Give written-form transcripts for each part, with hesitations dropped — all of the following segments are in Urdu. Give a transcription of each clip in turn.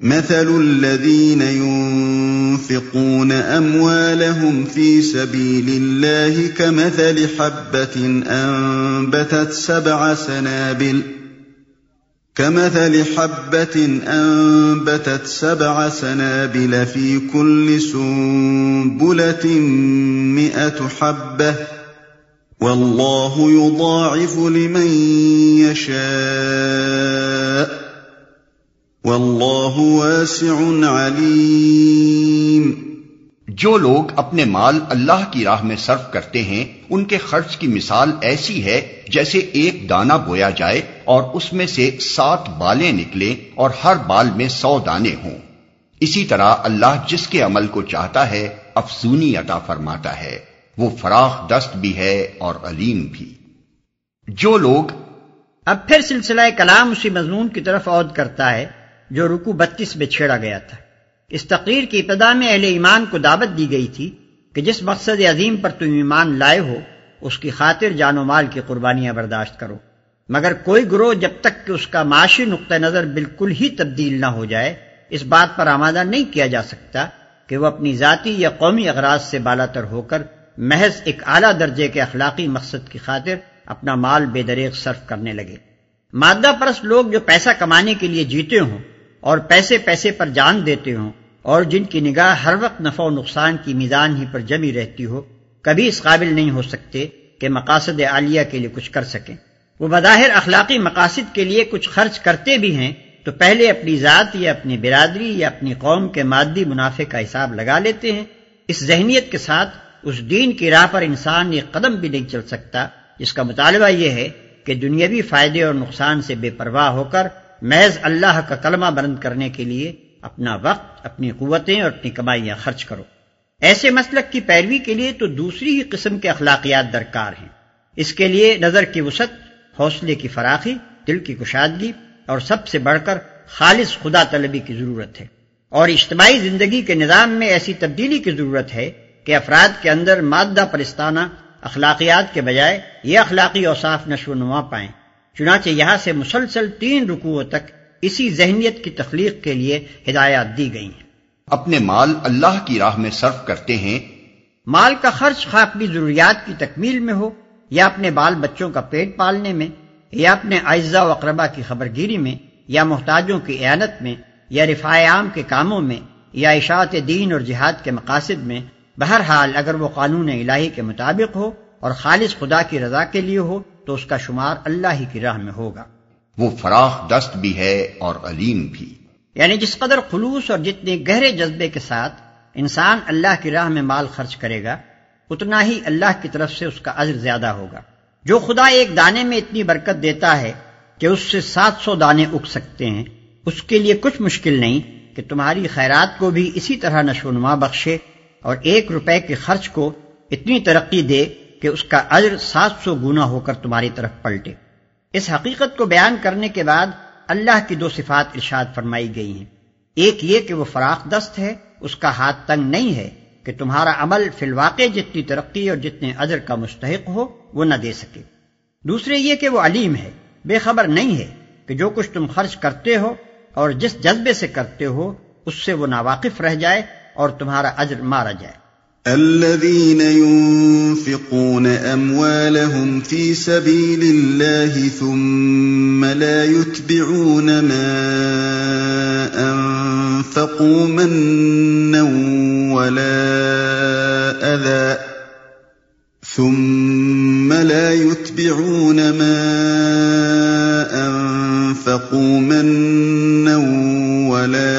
مثل الذين ينفقون أموالهم في سبيل الله كمثل حبة أنبتت 7 سنابل في كل سنبلة 100 حبة والله يضاعف لمن يشاء واللہ واسع علیم۔ جو لوگ اپنے مال اللہ کی راہ میں صرف کرتے ہیں ان کے خرچ کی مثال ایسی ہے جیسے ایک دانہ بویا جائے اور اس میں سے 7 بالیں نکلیں اور ہر بال میں 100 دانے ہوں۔ اسی طرح اللہ جس کے عمل کو چاہتا ہے افزونی عطا فرماتا ہے، وہ فراخ دست بھی ہے اور علیم بھی۔ جو لوگ اب پھر سلسلہ کلام اسی مضمون کی طرف عود کرتا ہے جو رکوع 32 میں چھیڑا گیا تھا۔ اس تقریر کی ابتدا میں اہل ایمان کو دعوت دی گئی تھی کہ جس مقصد عظیم پر تم ایمان لائے ہو اس کی خاطر جان و مال کی قربانیاں برداشت کرو، مگر کوئی گروہ جب تک کہ اس کا معاشی نقطہ نظر بالکل ہی تبدیل نہ ہو جائے اس بات پر آمادہ نہیں کیا جا سکتا کہ وہ اپنی ذاتی یا قومی اغراض سے بالاتر ہو کر محض ایک اعلیٰ درجے کے اخلاقی مقصد کی خاطر اپنا مال بے دریغ صرف کرنے لگے۔ مادہ پرست لوگ جو پیسہ کمانے کے لیے جیتے ہوں اور پیسے پر جان دیتے ہوں اور جن کی نگاہ ہر وقت نفع و نقصان کی میزان ہی پر جمی رہتی ہو، کبھی اس قابل نہیں ہو سکتے کہ مقاصد عالیہ کے لیے کچھ کر سکیں۔ وہ بظاہر اخلاقی مقاصد کے لیے کچھ خرچ کرتے بھی ہیں تو پہلے اپنی ذات یا اپنی برادری یا اپنی قوم کے مادی منافع کا حساب لگا لیتے ہیں۔ اس ذہنیت کے ساتھ اس دین کی راہ پر انسان ایک قدم بھی نہیں چل سکتا جس کا مطالبہ یہ ہے کہ دنیاوی فائدے اور نقصان سے بے پرواہ ہو کر محض اللہ کا کلمہ بلند کرنے کے لیے اپنا وقت، اپنی قوتیں اور اپنی کمائیاں خرچ کرو۔ ایسے مسلک کی پیروی کے لیے تو دوسری ہی قسم کے اخلاقیات درکار ہیں۔ اس کے لیے نظر کی وسعت، حوصلے کی فراخی، دل کی کشادگی اور سب سے بڑھ کر خالص خدا طلبی کی ضرورت ہے، اور اجتماعی زندگی کے نظام میں ایسی تبدیلی کی ضرورت ہے کہ افراد کے اندر مادہ پرستانہ اخلاقیات کے بجائے یہ اخلاقی اوصاف نشو و نما پائیں۔ چنانچہ یہاں سے مسلسل 3 رکوعوں تک اسی ذہنیت کی تخلیق کے لیے ہدایات دی گئی ہیں۔ اپنے مال اللہ کی راہ میں صرف کرتے ہیں۔ مال کا خرچ خواہ اپنی ضروریات کی تکمیل میں ہو یا اپنے بال بچوں کا پیٹ پالنے میں یا اپنے اعزاء و اقربا کی خبرگیری میں یا محتاجوں کی اعانت میں یا رفاع عام کے کاموں میں یا اشاعت دین اور جہاد کے مقاصد میں، بہرحال اگر وہ قانون الہی کے مطابق ہو اور خالص خدا کی رضا کے لیے ہو تو اس کا شمار اللہ ہی کی راہ میں ہوگا۔ وہ فراخ دست بھی ہے اور علیم بھی، یعنی جس قدر خلوص اور جتنے گہرے جذبے کے ساتھ انسان اللہ کی راہ میں مال خرچ کرے گا اتنا ہی اللہ کی طرف سے اس کا اجر زیادہ ہوگا۔ جو خدا ایک دانے میں اتنی برکت دیتا ہے کہ اس سے 700 دانے اگ سکتے ہیں، اس کے لیے کچھ مشکل نہیں کہ تمہاری خیرات کو بھی اسی طرح نشو و نما بخشے اور 1 روپے کے خرچ کو اتنی ترقی دے کہ اس کا اجر 700 گنا ہو کر تمہاری طرف پلٹے۔ اس حقیقت کو بیان کرنے کے بعد اللہ کی 2 صفات ارشاد فرمائی گئی ہیں۔ ایک یہ کہ وہ فراخ دست ہے، اس کا ہاتھ تنگ نہیں ہے کہ تمہارا عمل فی الواقع جتنی ترقی اور جتنے اجر کا مستحق ہو وہ نہ دے سکے۔ دوسرے یہ کہ وہ علیم ہے، بے خبر نہیں ہے کہ جو کچھ تم خرچ کرتے ہو اور جس جذبے سے کرتے ہو اس سے وہ ناواقف رہ جائے اور تمہارا اجر مارا جائے۔ الذين ينفقون أموالهم في سبيل الله ثم لا يتبعون ما أنفقوا منا ولا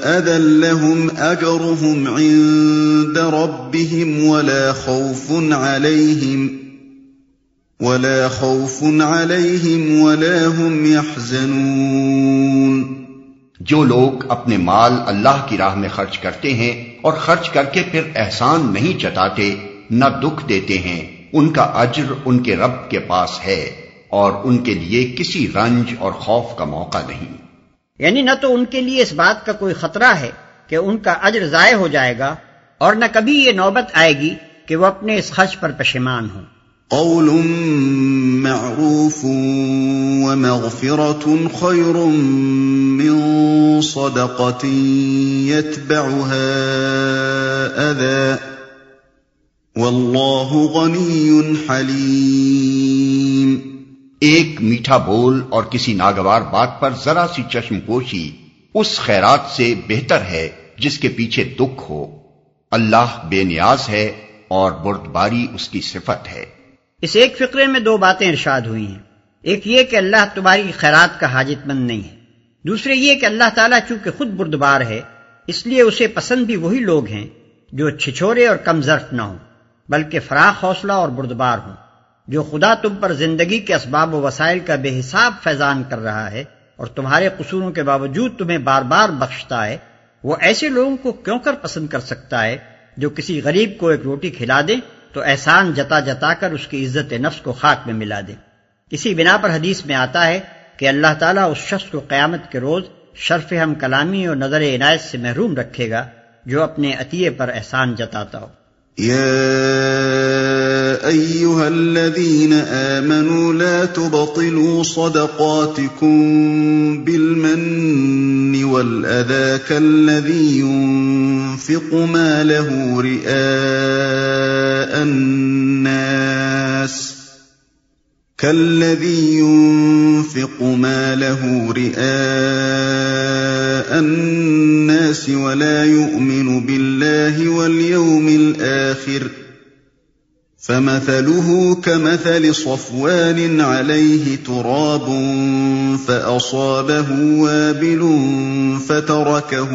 أذى لهم أجرهم عند ربهم ولا خوف عليهم ولا هم يحزنون۔ جو لوگ اپنے مال اللہ کی راہ میں خرچ کرتے ہیں اور خرچ کر کے پھر احسان نہیں جتاتے، نہ دکھ دیتے ہیں، ان کا اجر ان کے رب کے پاس ہے اور ان کے لیے کسی رنج اور خوف کا موقع نہیں۔ یعنی نہ تو ان کے لیے اس بات کا کوئی خطرہ ہے کہ ان کا اجر ضائع ہو جائے گا اور نہ کبھی یہ نوبت آئے گی کہ وہ اپنے اس خرچ پر پشیمان ہوں۔ قول معروف ومغفرة خير من صدقة يتبعها أذى واللہ غنی حلیم۔ ایک میٹھا بول اور کسی ناگوار بات پر ذرا سی چشم پوشی اس خیرات سے بہتر ہے جس کے پیچھے دکھ ہو۔ اللہ بے نیاز ہے اور بردباری اس کی صفت ہے۔ اس ایک فقرے میں دو باتیں ارشاد ہوئی ہیں، ایک یہ کہ اللہ تمہاری خیرات کا حاجت مند نہیں ہے، دوسرے یہ کہ اللہ تعالیٰ چونکہ خود بردبار ہے اس لیے اسے پسند بھی وہی لوگ ہیں جو چھچھورے اور کم ظرف نہ ہوں بلکہ فراخ حوصلہ اور بردبار ہوں۔ جو خدا تم پر زندگی کے اسباب و وسائل کا بے حساب فیضان کر رہا ہے اور تمہارے قصوروں کے باوجود تمہیں بار بار بخشتا ہے، وہ ایسے لوگوں کو کیوں کر پسند کر سکتا ہے جو کسی غریب کو ایک روٹی کھلا دیں تو احسان جتا جتا کر اس کی عزت نفس کو خاک میں ملا دیں۔ اسی بنا پر حدیث میں آتا ہے کہ اللہ تعالیٰ اس شخص کو قیامت کے روز شرف ہم کلامی اور نظر عنایت سے محروم رکھے گا جو اپنے عطیے پر احسان جتاتا ہو۔ يا أيها الذين آمنوا لا تبطلوا صدقاتكم بالمن والأذى كالذي ينفق ماله رئاء الناس ولا يؤمن بالله واليوم الآخر فمثله كمثل صفوان عليه تراب فأصابه وابل فتركه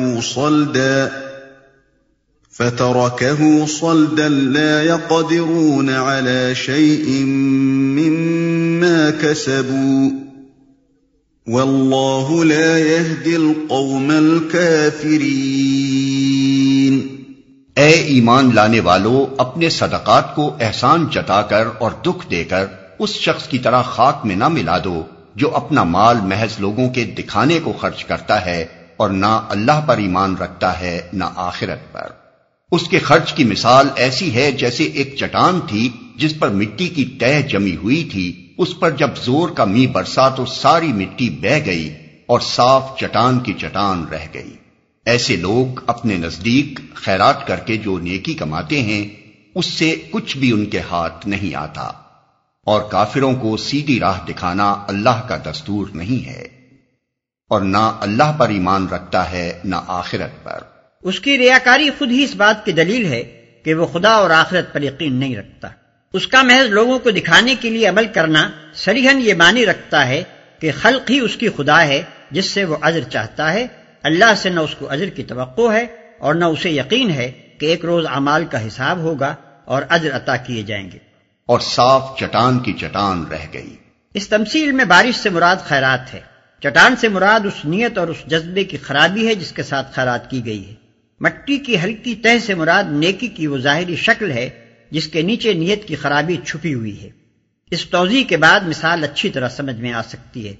صلدا لا يقدرون على شيء مما كسبوا واللہ لا يهدي القوم الكافرین۔ اے ایمان لانے والو، اپنے صدقات کو احسان جتا کر اور دکھ دے کر اس شخص کی طرح خاک میں نہ ملا دو جو اپنا مال محض لوگوں کے دکھانے کو خرچ کرتا ہے اور نہ اللہ پر ایمان رکھتا ہے نہ آخرت پر۔ اس کے خرچ کی مثال ایسی ہے جیسے ایک چٹان تھی جس پر مٹی کی تہ جمی ہوئی تھی، اس پر جب زور کا می برسا تو ساری مٹی بہہ گئی اور صاف چٹان کی چٹان رہ گئی۔ ایسے لوگ اپنے نزدیک خیرات کر کے جو نیکی کماتے ہیں اس سے کچھ بھی ان کے ہاتھ نہیں آتا، اور کافروں کو سیدھی راہ دکھانا اللہ کا دستور نہیں ہے، اور نہ اللہ پر ایمان رکھتا ہے نہ آخرت پر۔ اس کی ریاکاری خود ہی اس بات کی دلیل ہے کہ وہ خدا اور آخرت پر یقین نہیں رکھتا۔ اس کا محض لوگوں کو دکھانے کے لیے عمل کرنا صریحاً یہ معنی رکھتا ہے کہ خلق ہی اس کی خدا ہے جس سے وہ اجر چاہتا ہے، اللہ سے نہ اس کو اجر کی توقع ہے اور نہ اسے یقین ہے کہ ایک روز اعمال کا حساب ہوگا اور اجر عطا کیے جائیں گے۔ اور صاف چٹان کی چٹان رہ گئی۔ اس تمثیل میں بارش سے مراد خیرات ہے، چٹان سے مراد اس نیت اور اس جذبے کی خرابی ہے جس کے ساتھ خیرات کی گئی ہے۔ مٹی کی ہلکی تہ سے مراد نیکی کی وہ ظاہری شکل ہے جس کے نیچے نیت کی خرابی چھپی ہوئی ہے۔ اس توضیح کے بعد مثال اچھی طرح سمجھ میں آ سکتی ہے۔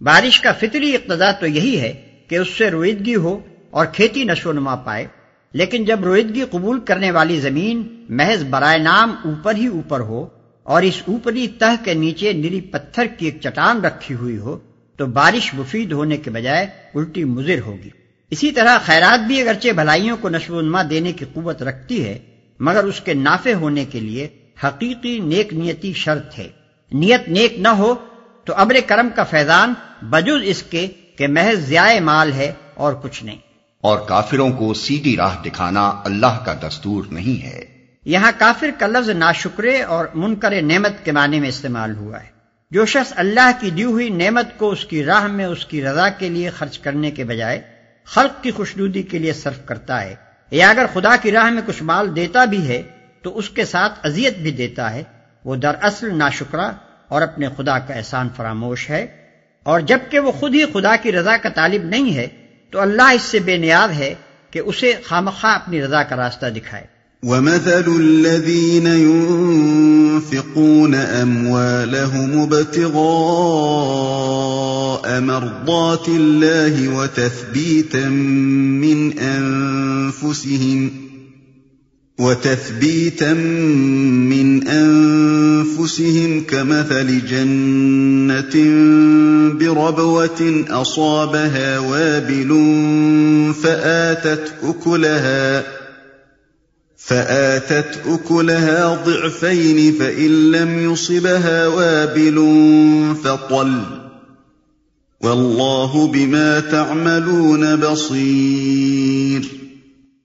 بارش کا فطری اقتضا تو یہی ہے کہ اس سے رویدگی ہو اور کھیتی نشو و نما پائے، لیکن جب رویدگی قبول کرنے والی زمین محض برائے نام اوپر ہی اوپر ہو اور اس اوپری تہ کے نیچے نری پتھر کی ایک چٹان رکھی ہوئی ہو تو بارش مفید ہونے کے بجائے الٹی مضر ہوگی۔ اسی طرح خیرات بھی اگرچہ بھلائیوں کو نشو و نما دینے کی قوت رکھتی ہے، مگر اس کے نافع ہونے کے لیے حقیقی نیک نیتی شرط ہے۔ نیت نیک نہ ہو تو ابر کرم کا فیضان بجز اس کے کہ محض ضیاء مال ہے اور کچھ نہیں۔ اور کافروں کو سیدھی راہ دکھانا اللہ کا دستور نہیں ہے۔ یہاں کافر کا لفظ ناشکرے اور منکر نعمت کے معنی میں استعمال ہوا ہے۔ جو شخص اللہ کی دی ہوئی نعمت کو اس کی راہ میں اس کی رضا کے لیے خرچ کرنے کے بجائے خلق کی خوشنودی کے لیے صرف کرتا ہے، یا اگر خدا کی راہ میں کچھ مال دیتا بھی ہے تو اس کے ساتھ اذیت بھی دیتا ہے، وہ دراصل ناشکرا اور اپنے خدا کا احسان فراموش ہے، اور جبکہ وہ خود ہی خدا کی رضا کا طالب نہیں ہے تو اللہ اس سے بے نیاز ہے کہ اسے خامخواہ اپنی رضا کا راستہ دکھائے۔ وَمَثَلُ الَّذِينَ يُنفِقُونَ أَمْوَالَهُمُ ابْتِغَاءَ مَرْضَاتِ اللَّهِ وَتَثْبِيتًا مِّنْ أَنفُسِهِمْ وتثبيتا من أنفسهم كمثل جنة بربوة أصابها وابل فآتت أكلها ضعفين فإن لم يصبها وابل فطل والله بما تعملون بصير۔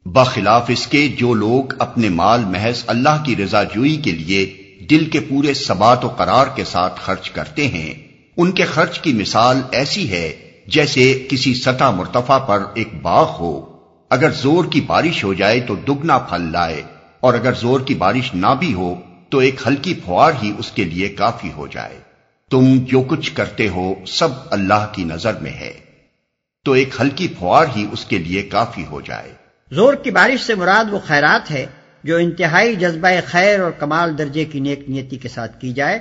بخلاف اس کے جو لوگ اپنے مال محض اللہ کی رضا جوئی کے لیے دل کے پورے ثبات و قرار کے ساتھ خرچ کرتے ہیں، ان کے خرچ کی مثال ایسی ہے جیسے کسی سطح مرتفع پر ایک باغ ہو، اگر زور کی بارش ہو جائے تو دگنا پھل لائے، اور اگر زور کی بارش نہ بھی ہو تو ایک ہلکی پھوار ہی اس کے لیے کافی ہو جائے۔ تم جو کچھ کرتے ہو سب اللہ کی نظر میں ہے، تو ایک ہلکی پھوار ہی اس کے لیے کافی ہو جائے۔ زور کی بارش سے مراد وہ خیرات ہے جو انتہائی جذبہ خیر اور کمال درجے کی نیک نیتی کے ساتھ کی جائے،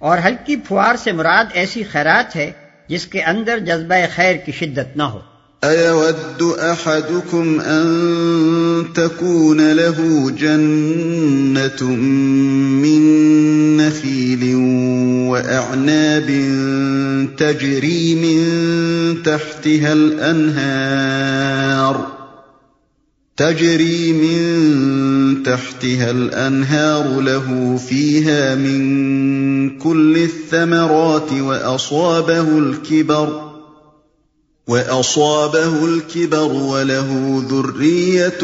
اور ہلکی پھوار سے مراد ایسی خیرات ہے جس کے اندر جذبہ خیر کی شدت نہ ہو۔ أَيَوَدُّ أَحَدُكُمْ أَن تَكُونَ لَهُ جَنَّةٌ مِّن نَّخِيلٍ وَأَعْنَابٍ تَجْرِي مِن تحتها الأنهار له فيها من كل الثمرات وأصابه الكبر وله ذرية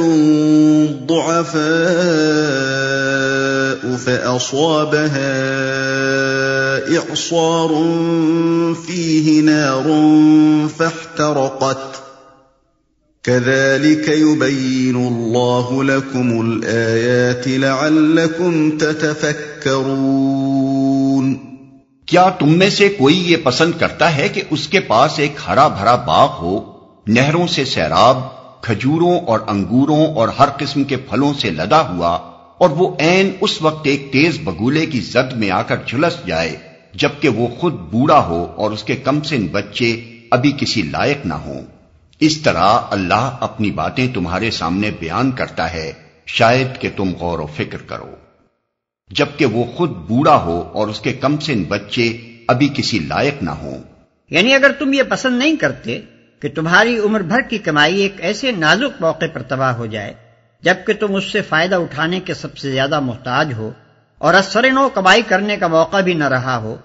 ضعفاء فأصابها إعصار فيه نار فاحترقت كذلك يبين الله لكم الآيات لعلكم تتفكرون۔ کیا تم میں سے کوئی یہ پسند کرتا ہے کہ اس کے پاس ایک ہرا بھرا باغ ہو، نہروں سے سیراب، کھجوروں اور انگوروں اور ہر قسم کے پھلوں سے لدا ہوا، اور وہ عین اس وقت ایک تیز بگولے کی زد میں آ کر جھلس جائے جبکہ وہ خود بوڑھا ہو اور اس کے کم سن بچے ابھی کسی لائق نہ ہوں؟ اس طرح اللہ اپنی باتیں تمہارے سامنے بیان کرتا ہے، شاید کہ تم غور و فکر کرو۔ جبکہ وہ خود بوڑھا ہو اور اس کے کم سن بچے ابھی کسی لائق نہ ہوں۔ یعنی اگر تم یہ پسند نہیں کرتے کہ تمہاری عمر بھر کی کمائی ایک ایسے نازک موقع پر تباہ ہو جائے جبکہ تم اس سے فائدہ اٹھانے کے سب سے زیادہ محتاج ہو اور اثر نو کمائی کرنے کا موقع بھی نہ رہا ہو،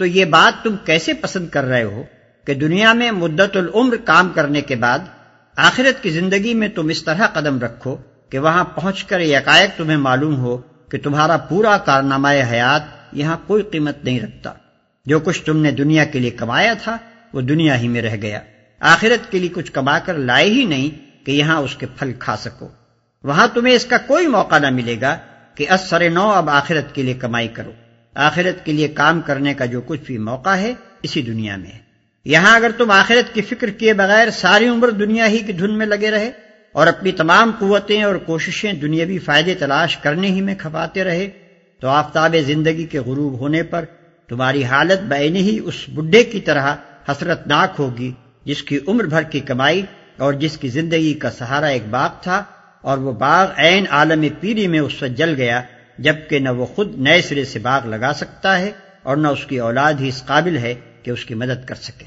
تو یہ بات تم کیسے پسند کر رہے ہو کہ دنیا میں مدت العمر کام کرنے کے بعد آخرت کی زندگی میں تم اس طرح قدم رکھو کہ وہاں پہنچ کر یکایک تمہیں معلوم ہو کہ تمہارا پورا کارنامہ حیات یہاں کوئی قیمت نہیں رکھتا، جو کچھ تم نے دنیا کے لیے کمایا تھا وہ دنیا ہی میں رہ گیا، آخرت کے لیے کچھ کما کر لائے ہی نہیں کہ یہاں اس کے پھل کھا سکو، وہاں تمہیں اس کا کوئی موقع نہ ملے گا کہ اثر نو اب آخرت کے لیے کمائی کرو۔ آخرت کے لیے کام کرنے کا جو کچھ بھی موقع ہے اسی دنیا میں ہے۔ یہاں اگر تم آخرت کی فکر کیے بغیر ساری عمر دنیا ہی کی دھن میں لگے رہے اور اپنی تمام قوتیں اور کوششیں دنیاوی فائدے تلاش کرنے ہی میں کھپاتے رہے تو آفتاب زندگی کے غروب ہونے پر تمہاری حالت بعینہ ہی اس بڈھے کی طرح حسرتناک ہوگی جس کی عمر بھر کی کمائی اور جس کی زندگی کا سہارا ایک باغ تھا، اور وہ باغ عین عالم پیری میں اس وقت جل گیا جبکہ نہ وہ خود نئے سرے سے باغ لگا سکتا ہے اور نہ اس کی اولاد ہی اس قابل ہے کہ اس کی مدد کر سکے۔